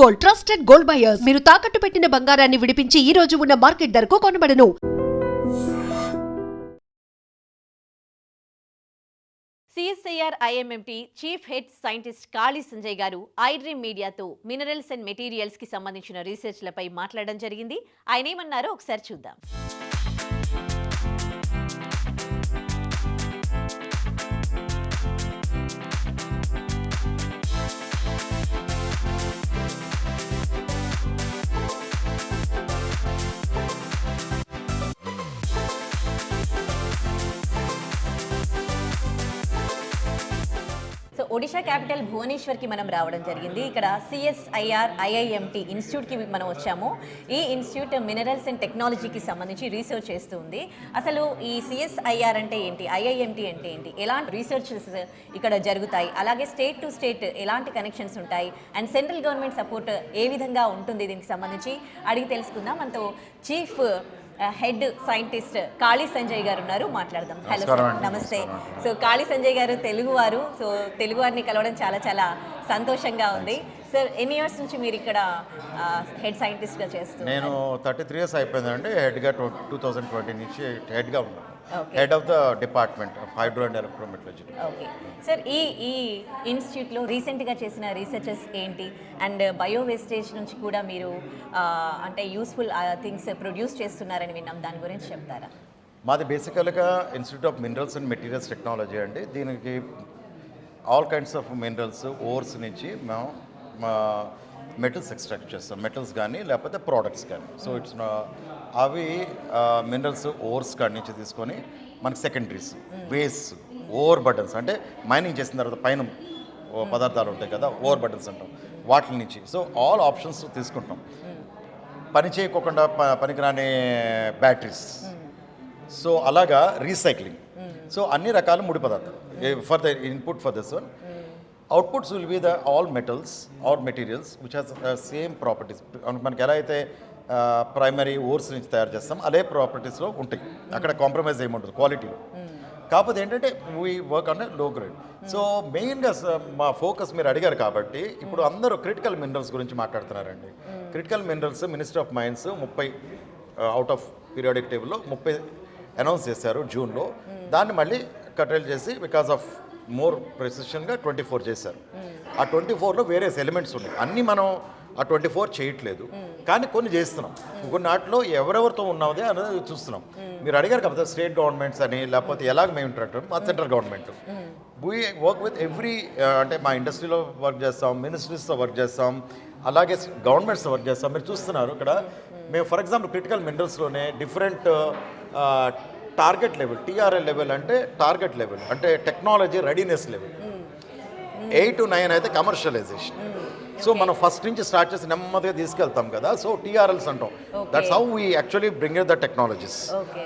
Gold, trusted gold buyers. మీరు తాకట్టు పెట్టిన బంగారాన్ని విడిపించి ఈ రోజు ఉన్న మార్కెట్ ధరకు కొనబడను. సిఎస్ఐఆర్ ఐఎంఎంటీ చీఫ్ హెడ్ సైంటిస్ట్ కాళీ సంజయ్ గారు ఐడ్రీమ్ మీడియాతో మినరల్స్ అండ్ మెటీరియల్స్ కి సంబంధించిన రీసెర్చ్లపై మాట్లాడడం జరిగింది. ఆయన ఏమన్నారో ఒకసారి చూద్దాం. సో ఒడిషా క్యాపిటల్ భువనేశ్వర్కి మనం రావడం జరిగింది. ఇక్కడ సిఎస్ఐఆర్ ఐఐఎంటీ ఇన్స్టిట్యూట్కి మనం వచ్చాము. ఈ ఇన్స్టిట్యూట్ మినరల్స్ అండ్ టెక్నాలజీకి సంబంధించి రీసెర్చ్ చేస్తుంది. అసలు ఈ సిఎస్ఐఆర్ అంటే ఏంటి, ఐఐఎంటీ అంటే ఏంటి, ఎలాంటి రీసెర్చెస్ ఇక్కడ జరుగుతాయి, అలాగే స్టేట్ టు స్టేట్ ఎలాంటి కనెక్షన్స్ ఉంటాయి, అండ్ సెంట్రల్ గవర్నమెంట్ సపోర్ట్ ఏ విధంగా ఉంటుంది, దీనికి సంబంధించి అడిగి తెలుసుకుందాం. మనతో చీఫ్ హెడ్ సైంటిస్ట్ కాళీ సంజయ్ గారు ఉన్నారు, మాట్లాడదాం. హలో సార్, నమస్తే. సో కాళీ సంజయ్ గారు తెలుగువారు, సో తెలుగువారిని కలవడం చాలా చాలా సంతోషంగా ఉంది. సార్, ఎన్ని ఇయర్స్ నుంచి మీరు ఇక్కడ హెడ్ సైంటిస్ట్గా చేస్తున్నారు? నేను 33 years అయిపోయిందండి. హెడ్గా 2020 నుంచి హెడ్గా ఉన్నాను. Head of the department of hydro and electrometrology. Okay sir, ఈ ఇన్స్టిట్యూట్లో రీసెంట్గా చేసిన రీసెర్చెస్ ఏంటి, అండ్ బయో వేస్టేజ్ నుంచి కూడా మీరు అంటే యూస్ఫుల్ థింగ్స్ ప్రొడ్యూస్ చేస్తున్నారని విన్నాం, దాని గురించి చెప్తారా? మాది బేసికల్గా institute of minerals and materials technology అండి. దీనికి ఆల్ కైండ్స్ ఆఫ్ మినరల్స్ ఓర్స్ నుంచి మేము మెటల్స్ ఎక్స్ట్రాక్ట్ చేస్తాం. మెటల్స్ కానీ లేకపోతే ప్రోడక్ట్స్ కానీ. సో ఇట్స్ అవి మినరల్స్ ఓర్స్ కాడి నుంచి తీసుకొని మనకి సెకండరీస్, వేస్ట్, ఓవర్ బటన్స్ అంటే మైనింగ్ చేసిన తర్వాత పైన పదార్థాలు ఉంటాయి కదా, ఓవర్ బటన్స్ అంటాం, వాటి నుంచి. సో ఆల్ ఆప్షన్స్ తీసుకుంటాం. పని చేయకోకుండా పనికిరాని బ్యాటరీస్, సో అలాగా రీసైక్లింగ్. సో అన్ని రకాల ముడి పదార్థాలు for the input for this one. Outputs will be the all metals or materials which has same properties. మనకి ఎలా అయితే ప్రైమరీ ఓర్స్ నుంచి తయారు చేస్తాం అదే ప్రాపర్టీస్లో ఉంటాయి. అక్కడ కాంప్రమైజ్ ఏముంటుంది క్వాలిటీలో. కాకపోతే ఏంటంటే వీ వర్క్ అంటే లో గ్రేడ్. సో మెయిన్గా మా ఫోకస్ మీరు అడిగారు కాబట్టి ఇప్పుడు అందరూ క్రిటికల్ మినరల్స్ గురించి మాట్లాడుతున్నారండి. Critical minerals ministry of mines 30 out of periodic టేబుల్లో 30 అనౌన్స్ చేశారు జూన్లో. దాన్ని మళ్ళీ కట్రైల్ చేసి బికాస్ ఆఫ్ మోర్ ప్రెసిషన్గా 24 చేశారు. ఆ 24లో వేరియస్ ఎలిమెంట్స్ ఉన్నాయి. అన్నీ మనం ఆ 24 చేయట్లేదు, కానీ కొన్ని చేస్తున్నాం. కొన్ని వాటిలో ఎవరెవరితో ఉన్నదే అనేది చూస్తున్నాం. మీరు అడిగారు కాబట్టి స్టేట్ గవర్నమెంట్స్ అని లేకపోతే ఎలాగ మేము ఇంటరాక్ట్ మా central government we work with every, అంటే మా ఇండస్ట్రీలో వర్క్ చేస్తాం, మినిస్ట్రీస్తో వర్క్ చేస్తాం, అలాగే గవర్నమెంట్స్తో వర్క్ చేస్తాం. మీరు చూస్తున్నారు ఇక్కడ మేము ఫర్ ఎగ్జాంపుల్ క్రిటికల్ మినరల్స్లోనే different target level, TRL level అంటే టార్గెట్ లెవెల్ అంటే టెక్నాలజీ రెడీనెస్ లెవెల్, 8 to 9 అయితే కమర్షియలైజేషన్. సో మనం ఫస్ట్ నుంచి స్టార్ట్ చేసి నెమ్మదిగా తీసుకెళ్తాం కదా. సో టీఆర్ఎల్స్ అంటాం. That's how we actually bring the technologies.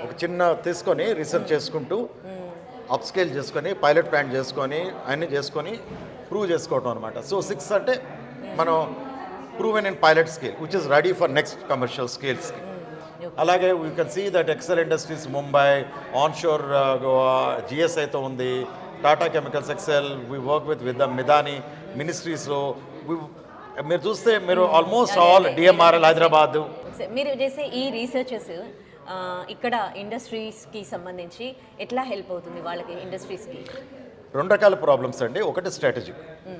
ఒక చిన్న తీసుకొని రీసెర్చ్ చేసుకుంటూ అప్స్కేల్ చేసుకొని పైలట్ ప్లాంట్ చేసుకొని అన్నీ చేసుకొని ప్రూవ్ చేసుకోవటం అనమాట. సో 6 అంటే మనం proven in pilot scale which is ready for next commercial స్కేల్స్కి. అలాగే you can see that Excel Industries Mumbai, onshore జిఎస్ఐతో ఉంది, Tata chemicals Excel, we work with the Midhani మినిస్ట్రీస్లో. మీరు చూస్తే మీరు ఆల్మోస్ట్ ఆల్ డిఎంఆర్ఎల్ హైదరాబాద్. మీరు చేసే ఈ రీసెర్చెస్ ఇక్కడ ఇండస్ట్రీస్కి సంబంధించి ఎట్లా హెల్ప్ అవుతుంది వాళ్ళకి, ఇండస్ట్రీస్కి? 2 రకాల ప్రాబ్లమ్స్ అండి. ఒకటి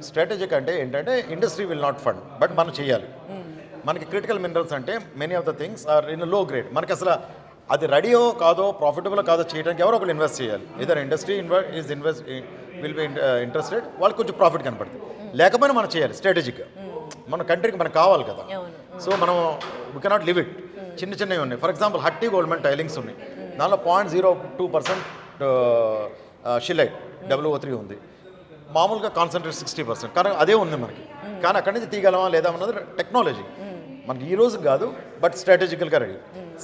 స్ట్రాటజిక్ అంటే ఏంటంటే industry will not fund, but మనం చేయాలి. మనకి క్రిటికల్ మినరల్స్ అంటే many of the things are in low grade. మనకి అసలు అది రెడీయో కాదో ప్రాఫిటబుల్ కాదో చేయడానికి ఎవరో ఒకరు ఇన్వెస్ట్ చేయాలి. ఏదైనా ఇండస్ట్రీ విల్ బి ఇంట్రెస్టెడ్, వాళ్ళకి కొంచెం ప్రాఫిట్ కనపడుతుంది. లేకపోయినా మనం చేయాలి స్ట్రాటజిక్గా. మన కంట్రీకి మనకు కావాలి కదా. సో మనం వీ కెనాట్ లివ్ ఇట్. చిన్నవి ఉన్నాయి. ఫర్ ఎగ్జాంపుల్ హట్టి గోల్డ్మెంట్ టైలింగ్స్ ఉన్నాయి, దానిలో 0.02% షిలైట్ WO3 ఉంది. మామూలుగా కాన్సన్ట్రేట్ 60%, కానీ అదే ఉంది మనకి. కానీ అక్కడి నుంచి తీయగలమా లేదా అన్నది టెక్నాలజీ మనకి ఈ రోజు కాదు, బట్ స్ట్రాటజికల్గా రెడీ.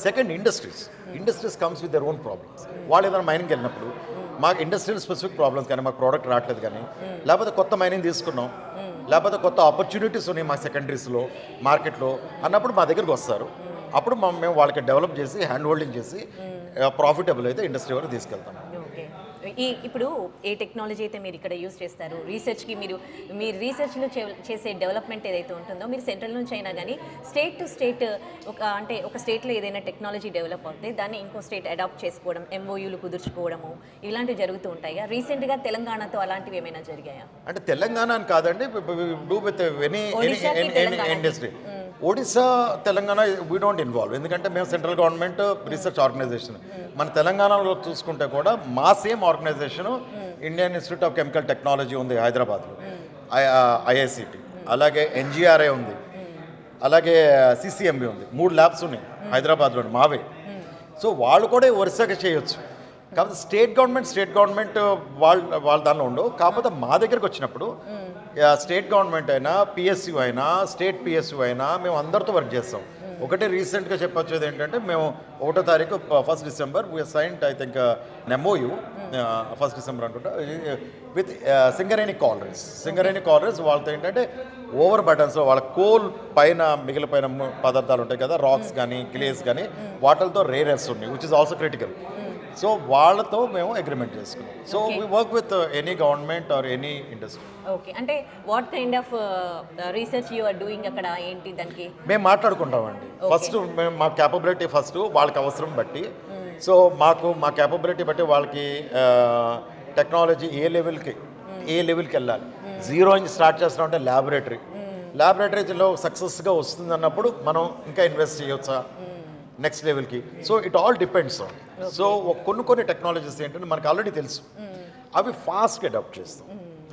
Second, industries comes with their own problems. వాళ్ళు ఏదైనా మైనింగ్కి వెళ్ళినప్పుడు మాకు ఇండస్ట్రియల్ స్పెసిఫిక్ ప్రాబ్లమ్స్ కానీ మాకు ప్రోడక్ట్ రావట్లేదు కానీ, లేకపోతే కొత్త మైనింగ్ తీసుకున్నాం, లేకపోతే కొత్త ఆపర్చునిటీస్ ఉన్నాయి మా సెకండరీస్లో మార్కెట్లో అన్నప్పుడు మా దగ్గరికి వస్తారు. అప్పుడు మేము వాళ్ళకి డెవలప్ చేసి హ్యాండ్ హోల్డింగ్ చేసి ప్రాఫిటబుల్ అయితే ఇండస్ట్రీ వరకు తీసుకెళ్తాం. ఇప్పుడు ఏ టెక్నాలజీ అయితే మీరు ఇక్కడ యూజ్ చేస్తారు రీసెర్చ్కి మీరు రీసెర్చ్లో చేసే డెవలప్మెంట్ ఏదైతే ఉంటుందో మీరు సెంట్రల్ నుంచి అయినా కానీ స్టేట్ టు స్టేట్ ఒక స్టేట్లో ఏదైనా టెక్నాలజీ డెవలప్ అవుతే దాన్ని ఇంకో స్టేట్ అడాప్ట్ చేసుకోవడం ఎంఓయూలు కుదుర్చుకోవడము ఇలాంటివి జరుగుతూ ఉంటాయా? రీసెంట్గా తెలంగాణతో అలాంటివి ఏమైనా జరిగాయా? అంటే తెలంగాణ అని కాదండి, do with any industry. Odisha Telangana we don't involve, ఎందుకంటే మేము సెంట్రల్ గవర్నమెంట్ రీసెర్చ్ ఆర్గనైజేషన్. మన తెలంగాణలో చూసుకుంటే కూడా మా same organisation Indian Institute of Chemical Technology ఉంది హైదరాబాద్లో, ఐఐసిటి, అలాగే ఎన్జిఆర్ఐ ఉంది, అలాగే సిసిఎంబి ఉంది. 3 ల్యాబ్స్ ఉన్నాయి హైదరాబాద్లో మావే. సో వాళ్ళు కూడా ఒరిస్సాకి చేయొచ్చు. కాకపోతే స్టేట్ గవర్నమెంట్ వాళ్ళ దానిలో ఉండవు. కాకపోతే మా దగ్గరికి వచ్చినప్పుడు స్టేట్ గవర్నమెంట్ అయినా పిఎస్యు అయినా స్టేట్ పిఎస్యు అయినా మేము అందరితో వర్క్ చేస్తాం. ఒకటి రీసెంట్గా చెప్పొచ్చేది ఏంటంటే మేము 1వ తారీఖు 1 December we signed I think MoU 1 December అనుకుంటా విత్ సింగరేణి కాలరీస్ వాళ్ళతో ఏంటంటే ఓవర్ బటన్స్ వాళ్ళ కోల్ పైన మిగిలిపోయిన పదార్థాలు ఉంటాయి కదా, రాక్స్ కానీ క్లేస్ కానీ, వాటితో రేర్ ఎర్త్స్ ఉన్నాయి which is also critical. So వాళ్ళతో మేము అగ్రిమెంట్ చేసుకున్నాం. So we work with any government or any industry. Okay, అంటే what kind of research you are doing అక్కడ, ఏంటి దానికి మేము మాట్లాడుకుంటామండి. ఫస్ట్ మేము మా క్యాపబిలిటీ ఫస్ట్ వాళ్ళకి అవసరం బట్టి, సో మా క్యాపబిలిటీ బట్టి వాళ్ళకి టెక్నాలజీ ఏ లెవెల్కి వెళ్ళాలి. 0 నుంచి స్టార్ట్ చేస్తున్నాం అంటే ల్యాబొరేటరీలో సక్సెస్గా వస్తుంది అన్నప్పుడు మనం ఇంకా ఇన్వెస్ట్ చేయొచ్చా నెక్స్ట్ లెవెల్కి. So it all depends on. So కొన్ని టెక్నాలజీస్ ఏంటంటే మనకు ఆల్రెడీ తెలుసు, అవి ఫాస్ట్గా అడాప్ట్ చేస్తాం.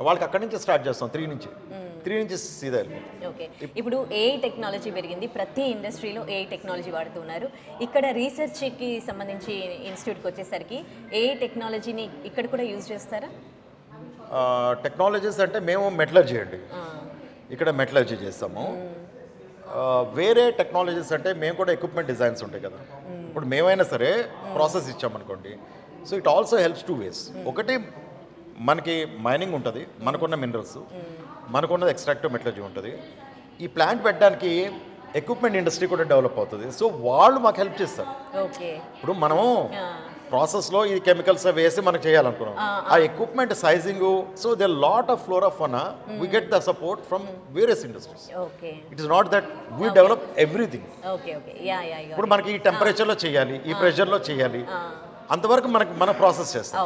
వాళ్ళకి అక్కడి నుంచి స్టార్ట్ చేస్తాం 3 నుంచి సీదా వెళ్ళిపోతాం. ఓకే, ఇప్పుడు ఏఐ టెక్నాలజీ పెరిగింది, ప్రతి ఇండస్ట్రీలో ఏఐ టెక్నాలజీ వాడుతున్నారు. ఇక్కడ రీసెర్చ్కి సంబంధించి ఇన్స్టిట్యూట్కి వచ్చేసరికి ఏఐ టెక్నాలజీని ఇక్కడ కూడా యూజ్ చేస్తారా? టెక్నాలజీస్ అంటే మేము మెటలర్జీ అండి, ఇక్కడ మెటలర్జీ చేస్తాము. వేరే టెక్నాలజీస్ అంటే మేము కూడా ఎక్విప్మెంట్ డిజైన్స్ ఉంటాయి కదా, ఇప్పుడు మేమైనా సరే ప్రాసెస్ ఇచ్చామనుకోండి. So it also helps 2 ways. ఒకటి మనకి మైనింగ్ ఉంటుంది, మనకున్న మినరల్స్, మనకున్నది ఎక్స్ట్రాక్టివ్ మెటలర్జీ ఉంటుంది. ఈ ప్లాంట్ పెట్టడానికి ఎక్విప్మెంట్ ఇండస్ట్రీ కూడా డెవలప్ అవుతుంది. సో వాళ్ళు మాకు హెల్ప్ చేస్తారు. ఇప్పుడు మనము ప్రాసెస్లో ఈ కెమికల్స్ వేసి మనకు చేయాలనుకున్నాం, ఆ equipment sizing. So they lot of floor of fauna we get the support from various industries. It is not that we develop everything. ఇప్పుడు మనకి ఈ టెంపరేచర్లో చేయాలి, ఈ ప్రెషర్లో చేయాలి, అంతవరకు మన ప్రాసెస్ చేస్తాం.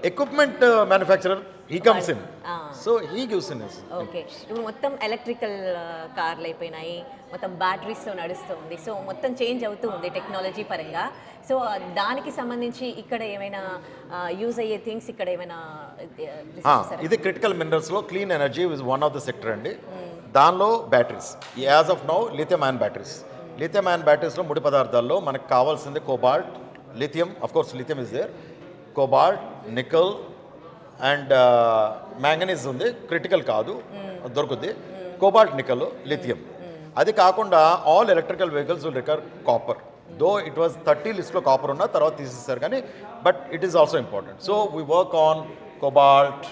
Equipment manufacturer he comes in, so he gives in. Okay, ఇప్పుడు మొత్తం ఎలక్ట్రికల్ కార్లు అయిపోయినాయి, మొత్తం బ్యాటరీస్తో నడుస్తుంది. సో మొత్తం చేంజ్ అవుతూ ఉంది టెక్నాలజీ పరంగా. సో దానికి సంబంధించి ఇక్కడ ఏమైనా యూజ్ అయ్యే థింగ్స్ ఇక్కడ ఏమైనా ఇది క్రిటికల్ మినరల్స్లో clean energy is one of the sector అండి. దానిలో batteries as of now lithium ion బ్యాటరీస్లో ముడి పదార్థాల్లో మనకు కావాల్సింది cobalt, lithium, of course lithium is there, cobalt, nickel and manganese ఉంది, క్రిటికల్ కాదు, దొరుకుద్ది. Cobalt, nickel, lithium. అది కాకుండా all electrical vehicles will require copper. Though it was 30 లిస్ట్లో కాపర్ ఉన్న తర్వాత తీసేస్తారు కానీ, but it is also important. So we work on cobalt,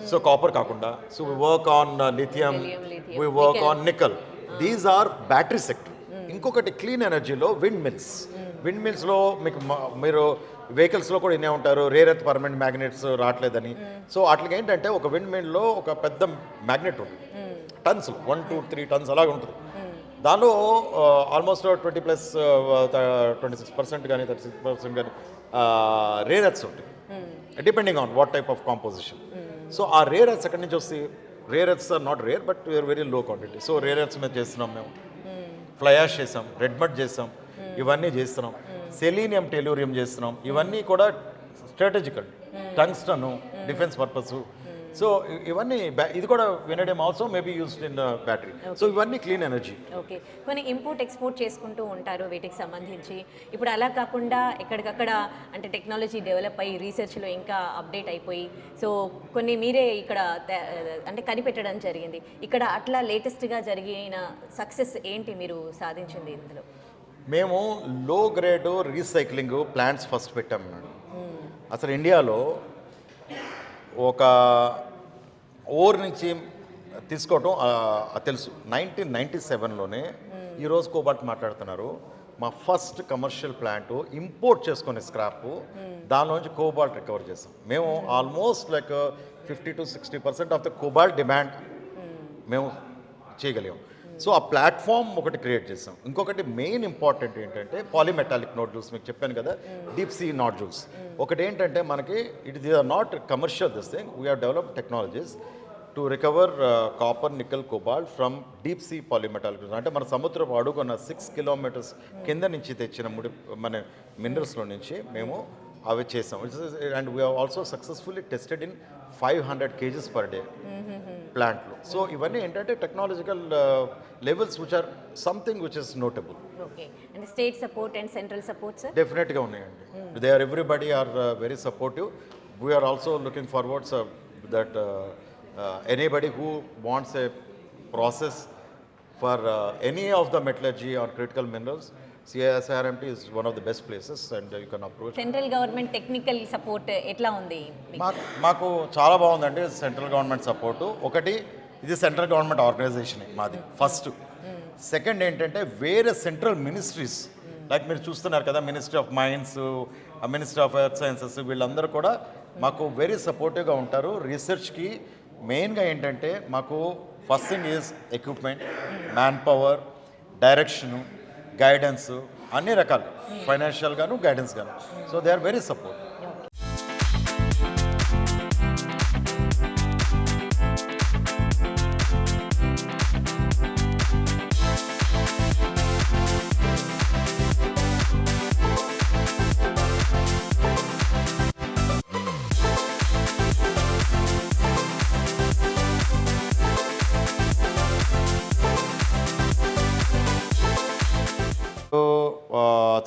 so copper కాకుండా, so we work on lithium, we work on nickel. These are battery sector. ఇంకొకటి clean ఎనర్జీలో wind మిల్స్లో మీరు వెహికల్స్లో కూడా ఇన్నే ఉంటారు, రేర్ ఎర్త్ పర్మనెంట్ మ్యాగ్నెట్స్ రావట్లేదని. సో వాటికి ఏంటంటే ఒక విండ్ మిల్లో ఒక పెద్ద మ్యాగ్నెట్ ఉంటుంది, టన్స్ 1, 2, 3 టన్స్ అలాగే ఉంటుంది. దానిలో ఆల్మోస్ట్ 26% కానీ 36% కానీ రేర్ ఎర్త్స్ ఉంటాయి, depending on what type of composition. So ఆ రేర్ ఎర్త్స్ ఎక్కడి నుంచి వస్తాయి? Rare earths are not rare, but we are very low quantity. So rare earths మీద చేస్తున్నాం మేము, ఫ్లై యాష్ చేసాం, రెడ్ మడ్ చేసాం, ఇవన్నీ చేస్తున్నాం. సెలీనియం, టెలూరియం చేస్తున్నాం. ఇవన్నీ కూడా strategical, tungsten, defence purpose. So ఇవన్నీ ఇది కూడా vanadium also maybe used in battery. So ఇవన్నీ క్లీన్ ఎనర్జీ. ఓకే, కొన్ని ఇంపోర్ట్ ఎక్స్పోర్ట్ చేసుకుంటూ ఉంటారు వీటికి సంబంధించి. ఇప్పుడు అలా కాకుండా ఎక్కడికక్కడ అంటే టెక్నాలజీ డెవలప్ అయ్యి రీసెర్చ్లో ఇంకా అప్డేట్ అయిపోయి, సో కొన్ని మీరే ఇక్కడ అంటే కనిపెట్టడం జరిగింది. ఇక్కడ అట్లా లేటెస్ట్గా జరిగిన సక్సెస్ ఏంటి మీరు సాధించింది ఇందులో? మేము లో గ్రేడ్ రీసైక్లింగ్ ప్లాంట్స్ ఫస్ట్ పెట్టాం మేడం. అసలు ఇండియాలో ఒక ఓర్ నుంచి తీసుకోవటం తెలుసు. 1997లోనే ఈరోజు కోబాల్ట్ మాట్లాడుతున్నారు, మా ఫస్ట్ కమర్షియల్ ప్లాంట్ ఇంపోర్ట్ చేసుకునే స్క్రాప్ దానిలోంచి కోబాల్ట్ రికవర్ చేసాం. మేము almost like 50-60% of the cobalt demand మేము చేయగలిగాం. సో ఆ ప్లాట్ఫామ్ ఒకటి క్రియేట్ చేసాం. ఇంకొకటి మెయిన్ ఇంపార్టెంట్ ఏంటంటే పాలిమెటాలిక్ నోడ్యూల్స్, మీకు చెప్పాను కదా, డీప్ సీ నోడ్యూల్స్. ఒకటి ఏంటంటే మనకి it is not commercial this thing, we have developed technologies to recover copper, nickel, cobalt from deep sea polymetallic. అంటే మన సముద్రపు అడుగున్న 6 kilometers కింద నుంచి తెచ్చిన మన మినరల్స్లో నుంచి మేము అవి చేసాం. And we also successfully tested in 500 kgs per day ప్లాంట్లో. సో ఇవన్నీ ఏంటంటే technological levels which are something which is notable. Okay, and state support and central support sir? డెఫినెట్గా ఉన్నాయండి. They are everybody are very supportive. We are also looking forwards that anybody who wants a process for any of the metallurgy or critical minerals, CSIRMT is one of the best places and you can approach. Central government technical support ఎట్లా ఉంది? మాకు చాలా బాగుందండి central government support. ఒకటి, ఇది central government organisation మాది first. Second ఏంటంటే వేరే సెంట్రల్ మినిస్ట్రీస్ లైక్ మీరు చూస్తున్నారు కదా, ministry of mines, ministry of earth sciences, వీళ్ళందరూ కూడా మాకు వెరీ సపోర్టివ్గా ఉంటారు రీసెర్చ్కి. మెయిన్గా ఏంటంటే మాకు first thing is equipment, manpower, direction, guidance, అన్ని రకాలు, ఫైనాన్షియల్గాను గైడెన్స్ గాను. So they are very support.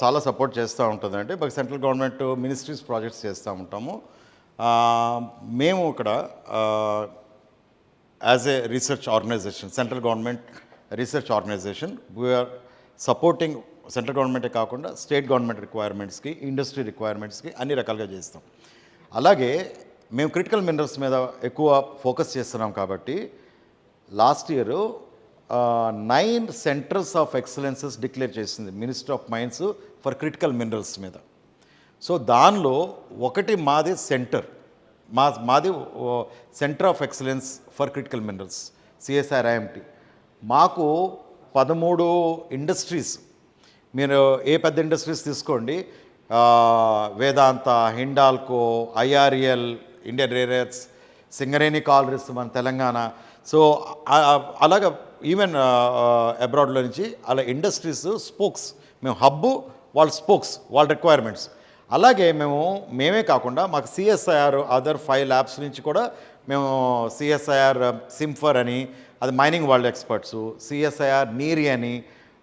చాలా సపోర్ట్ చేస్తూ ఉంటుందండి. మాకు సెంట్రల్ గవర్నమెంట్ మినిస్ట్రీస్ ప్రాజెక్ట్స్ చేస్తూ ఉంటాము. మేము ఇక్కడ as a research organisation, central government research organisation, we are supporting central గవర్నమెంటే కాకుండా స్టేట్ గవర్నమెంట్ రిక్వైర్మెంట్స్కి, ఇండస్ట్రీ రిక్వైర్మెంట్స్కి అన్ని రకాలుగా చేస్తాం. అలాగే మేము క్రిటికల్ మినరల్స్ మీద ఎక్కువ ఫోకస్ చేస్తున్నాం కాబట్టి last year 9 centers of excellences declare చేసింది ministry of mines for critical minerals మీద. సో దానిలో ఒకటి మాది సెంటర్, మాది center of excellence for critical minerals, CSIRMT. మాకు 13 ఇండస్ట్రీస్, మీరు ఏ పెద్ద ఇండస్ట్రీస్ తీసుకోండి, Vedanta, Hindalco, IREL, Indian rare earths, Singareni collieries మన తెలంగాణ. సో అలాగా ఈవెన్ అబ్రాడ్లో నుంచి అలా ఇండస్ట్రీస్ స్పోక్స్, మేము హబ్బు, వాళ్ళ స్పోక్స్, వాళ్ళ రిక్వైర్మెంట్స్. అలాగే మేమే కాకుండా మాకు CSIR అదర్ 5 labs నుంచి కూడా మేము CSIR సింఫర్ అని, అది మైనింగ్ వరల్డ్ ఎక్స్పర్ట్స్, CSIR నీరి అని,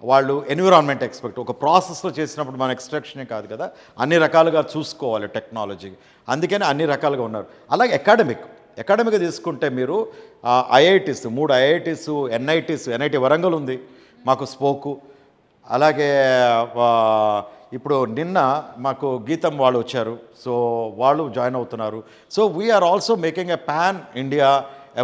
వాళ్ళు ఎన్విరాన్మెంట్ ఎక్స్పర్ట్. ఒక ప్రాసెస్లో చేసినప్పుడు మన ఎక్స్ట్రాక్షనే కాదు కదా, అన్ని రకాలుగా చూసుకోవాలి టెక్నాలజీ, అందుకని అన్ని రకాలుగా ఉన్నారు. అలాగే అకాడమిక్ తీసుకుంటే మీరు IITs, 3 IITs, NIT వరంగల్ ఉంది మాకు స్పోకు. అలాగే ఇప్పుడు నిన్న మాకు గీతం వాళ్ళు వచ్చారు, సో వాళ్ళు జాయిన్ అవుతున్నారు. So we are also making a pan India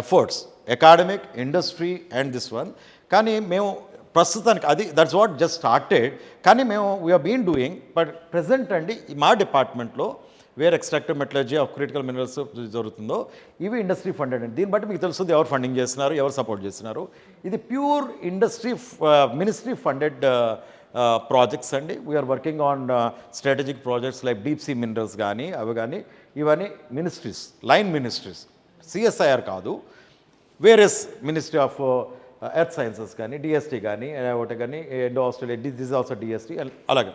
efforts, academic, industry and this one. కానీ మేము ప్రస్తుతానికి అది దట్స్ వాట్ జస్ట్ స్టార్టెడ్. కానీ మేము we are been doing, but present అండి మా డిపార్ట్మెంట్లో where extractive metallurgy of critical minerals జరుగుతుందో ఇవి ఇండస్ట్రీ ఫండెడ్ అండి. దీన్ని బట్టి మీకు తెలుస్తుంది ఎవరు ఫండింగ్ చేస్తున్నారు, ఎవరు సపోర్ట్ చేస్తున్నారు. ఇది pure industry ministry funded projects అండి. We are working on strategic projects like deep sea minerals కానీ అవి కానీ, ఇవన్నీ మినిస్ట్రీస్, లైన్ మినిస్ట్రీస్, CSIR కాదు, various ministry of earth sciences కానీ, DST కానీ, ఒకటి కానీ, Indo Australia, this also DST, అలాగే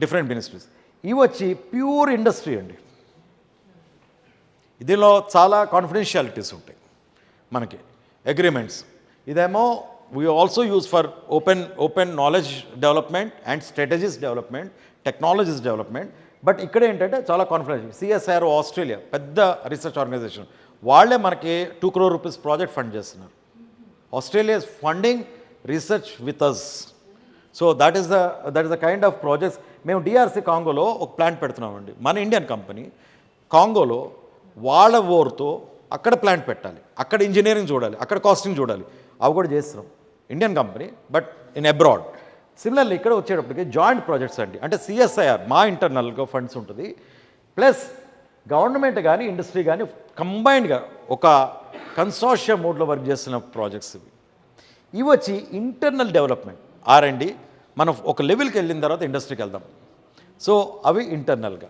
డిఫరెంట్ మినిస్ట్రీస్. ఇవి వచ్చి ప్యూర్ ఇండస్ట్రీ అండి. దీనిలో చాలా కాన్ఫిడెన్షియాలిటీస్ ఉంటాయి మనకి, అగ్రిమెంట్స్. ఇదేమో we also use for open knowledge development and strategies development, technologies development. But ఇక్కడ ఏంటంటే చాలా కాన్ఫిడెన్షియల్. CSIR ఆస్ట్రేలియా పెద్ద రీసెర్చ్ ఆర్గనైజేషన్, వాళ్ళే మనకి 2 crore rupees ప్రాజెక్ట్ ఫండ్ చేస్తున్నారు. Australia is funding research with us. So that is the kind of projects. మేము DRC కాంగోలో ఒక ప్లాంట్ పెడుతున్నామండి, మన ఇండియన్ కంపెనీ. కాంగోలో వాళ్ళ ఓర్తో అక్కడ ప్లాంట్ పెట్టాలి, అక్కడ ఇంజనీరింగ్ చూడాలి, అక్కడ కాస్టింగ్ చూడాలి, అవి కూడా చేస్తున్నాం. Indian company but in abroad. Similarly ఇక్కడ వచ్చేటప్పటికి జాయింట్ ప్రాజెక్ట్స్ అండి, అంటే సిఎస్ఐఆర్ మా ఇంటర్నల్గా ఫండ్స్ ఉంటుంది, ప్లస్ గవర్నమెంట్ కానీ ఇండస్ట్రీ కానీ కంబైన్డ్గా ఒక కన్సార్షియం మోడ్లో వర్క్ చేస్తున్న ప్రాజెక్ట్స్ ఇవి వచ్చి ఇంటర్నల్ డెవలప్మెంట్ R&D. మనం ఒక లెవెల్కి వెళ్ళిన తర్వాత ఇండస్ట్రీకి వెళ్దాం. సో అవి ఇంటర్నల్గా.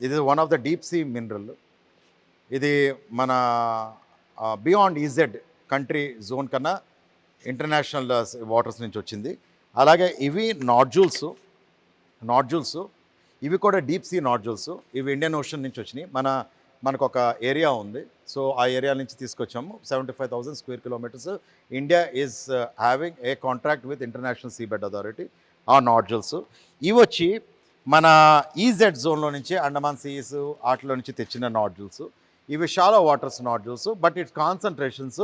ఇది one of the deep sea mineral. ఇది మన బియాండ్ ఈజెడ్ కంట్రీ జోన్ కన్నా ఇంటర్నేషనల్ వాటర్స్ నుంచి వచ్చింది. అలాగే ఇవి నాడ్జూల్స్, ఇవి కూడా డీప్ సీ నాడ్జూల్స్. ఇవి ఇండియన్ ఓషన్ నుంచి వచ్చినాయి. మనకు ఒక ఏరియా ఉంది, సో ఆ ఏరియా నుంచి తీసుకొచ్చాము. 75,000 square kilometres. India is having a contract with international seabed authority. ఆ నాడ్జూల్స్ ఇవి వచ్చి మన ఈజెడ్ జోన్లో నుంచి, అండమాన్ సీస్ వాటిలో నుంచి తెచ్చిన నాడ్జూల్స్. ఇవి shallow waters nodules, but its concentrations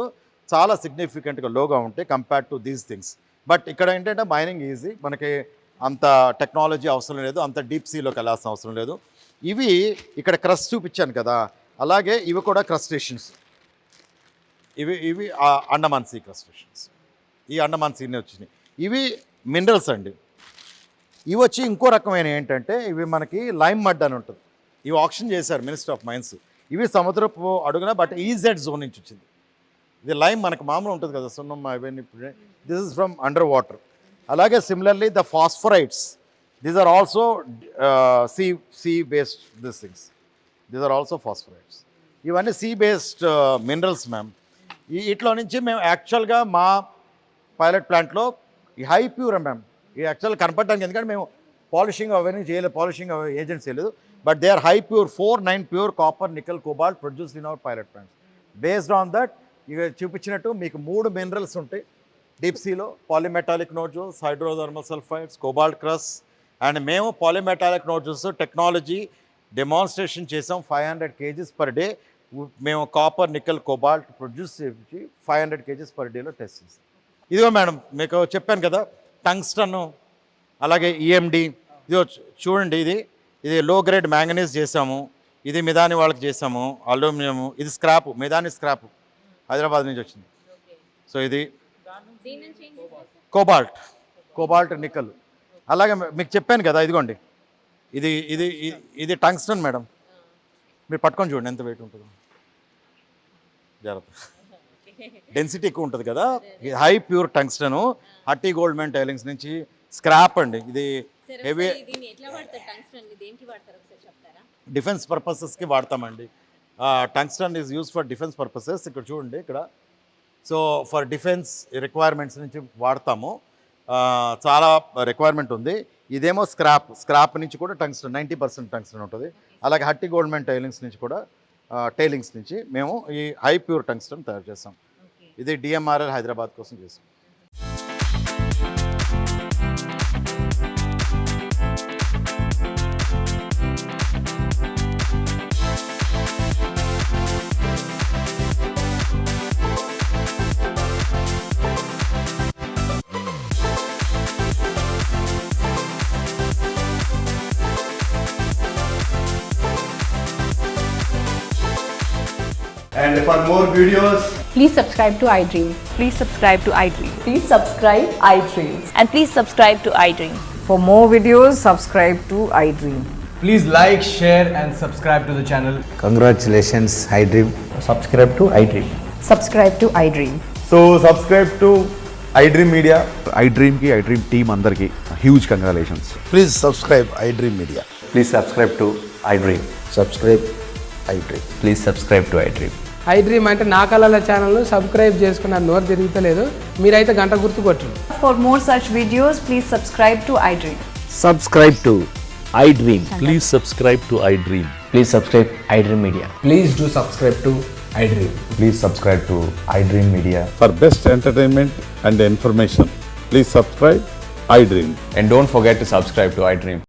చాలా సిగ్నిఫికెంట్గా లోగా ఉంటాయి compare to these things. But ఇక్కడ ఏంటంటే మైనింగ్ ఈజీ, మనకి అంత టెక్నాలజీ అవసరం లేదు, అంత డీప్ సీలోకి వెళ్ళాల్సిన అవసరం లేదు. ఇవి ఇక్కడ క్రస్ట్ చూపించాను కదా, అలాగే ఇవి కూడా క్రస్టేషన్స్. ఇవి అండమాన్ సీ క్రస్టేషన్స్. ఈ అండమాన్ సీనే వచ్చినాయి. ఇవి మినరల్స్ అండి. ఇవి వచ్చి ఇంకో రకమైన ఏంటంటే ఇవి మనకి లైమ్ మడ్ అని ఉంటుంది. ఇవి ఆక్షన్ చేశారు మినిస్టర్ ఆఫ్ మైన్స్. ఇవి సముద్రపు అడుగున, బట్ ఈజెడ్ జోన్ నుంచి వచ్చింది. ఇది లైమ్ మనకు మామూలు ఉంటుంది కదా సున్నం అవన్నీ. This is from under water. అలాగే similarly the phosphorites, these are also sea based these things. These are also phosphorites. ఇవన్నీ సీ బేస్డ్ మినరల్స్ మ్యామ్. ఇట్లో నుంచి మేము యాక్చువల్గా మా పైలట్ ప్లాంట్లో ఈ హై ప్యూర్ మ్యామ్, ఈ యాక్చువల్గా కనపడడానికి, ఎందుకంటే మేము పాలిషింగ్ అవన్నీ చేయలేదు, పాలిషింగ్ ఏజెంట్స్ చేయలేదు, but they are high pure 4-9 pure copper nickel cobalt produced in our pilot plants. Based on that ఇక చూపించినట్టు మీకు 3 మినరల్స్ ఉంటాయి డీప్ సీలో: polymetallic nodules, hydrothermal sulphides, cobalt crust. And మేము పాలిమెటాలిక్ నోడ్జూల్స్ టెక్నాలజీ డెమాన్స్ట్రేషన్ చేసాం. 500 kgs per day మేము copper nickel cobalt produce చేసి 500 kgs per డేలో టెస్ట్ చేస్తాం. ఇదిగో మేడం మీకు చెప్పాను కదా, టంగ్స్టన్, అలాగే ఈఎండి. ఇది చూడండి, ఇది లో గ్రేడ్ మ్యాంగనీస్ చేసాము. ఇది మిదాని వాళ్ళకి చేసాము, అల్యూమినియము. ఇది స్క్రాప్, మిదాని స్క్రాప్ హైదరాబాద్ నుంచి వచ్చింది. సో ఇది కోబాల్ట్ నికెల్. అలాగే మీకు చెప్పాను కదా, ఇదిగోండి ఇది ఇది ఇది టంగ్స్టన్ మేడం. మీరు పట్టుకొని చూడండి ఎంత వెయిట్ ఉంటుందో. జాగ్రత్త, డెన్సిటీ ఎక్కువ ఉంటుంది కదా. High pure tungsten, Hutti gold mine tailings నుంచి స్క్రాప్ అండి. ఇది హెవీ డిఫెన్స్ పర్పసెస్కి వాడతామండి. Tungsten is use for defence purposes. ఇక్కడ చూడండి ఇక్కడ. సో ఫర్ డిఫెన్స్ రిక్వైర్మెంట్స్ నుంచి వాడతాము. చాలా రిక్వైర్మెంట్ ఉంది. ఇదేమో స్క్రాప్ నుంచి కూడా టంగ్స్టన్ 90% టంగ్స్టన్ ఉంటుంది. అలాగే హట్టి గోల్డ్ మెన్ టైలింగ్స్ నుంచి కూడా టైలింగ్స్ నుంచి మేము ఈ హై ప్యూర్ టంగ్స్టన్ తయారు చేస్తాం. ఇది డిఎంఆర్ఎల్ హైదరాబాద్ కోసం చేసాం. And for more videos, Please subscribe to iDream. Please subscribe to iDream. Please subscribe iDream. And please subscribe to iDream. For more videos, subscribe to iDream. please like, share, and subscribe to the channel. Congratulations, iDream. Subscribe to iDream. Subscribe to iDream. So subscribe to iDream Media. iDream team andarki huge congratulations. Please subscribe iDream Media. Please subscribe to iDream. Subscribe iDream. Please subscribe to iDream. iDream అంటే నా కళల ఛానల్ను subscribe చేసుకున్న నోరు తిరుగుతలేదు, మీరైతే గంట గుర్తు కొట్టండి. For more such videos, please subscribe to iDream. Subscribe to iDream. Please subscribe to iDream. Please subscribe iDream Media. Please do subscribe to iDream. Please subscribe to iDream Media. For best entertainment and information, please subscribe iDream. And don't forget to subscribe to iDream.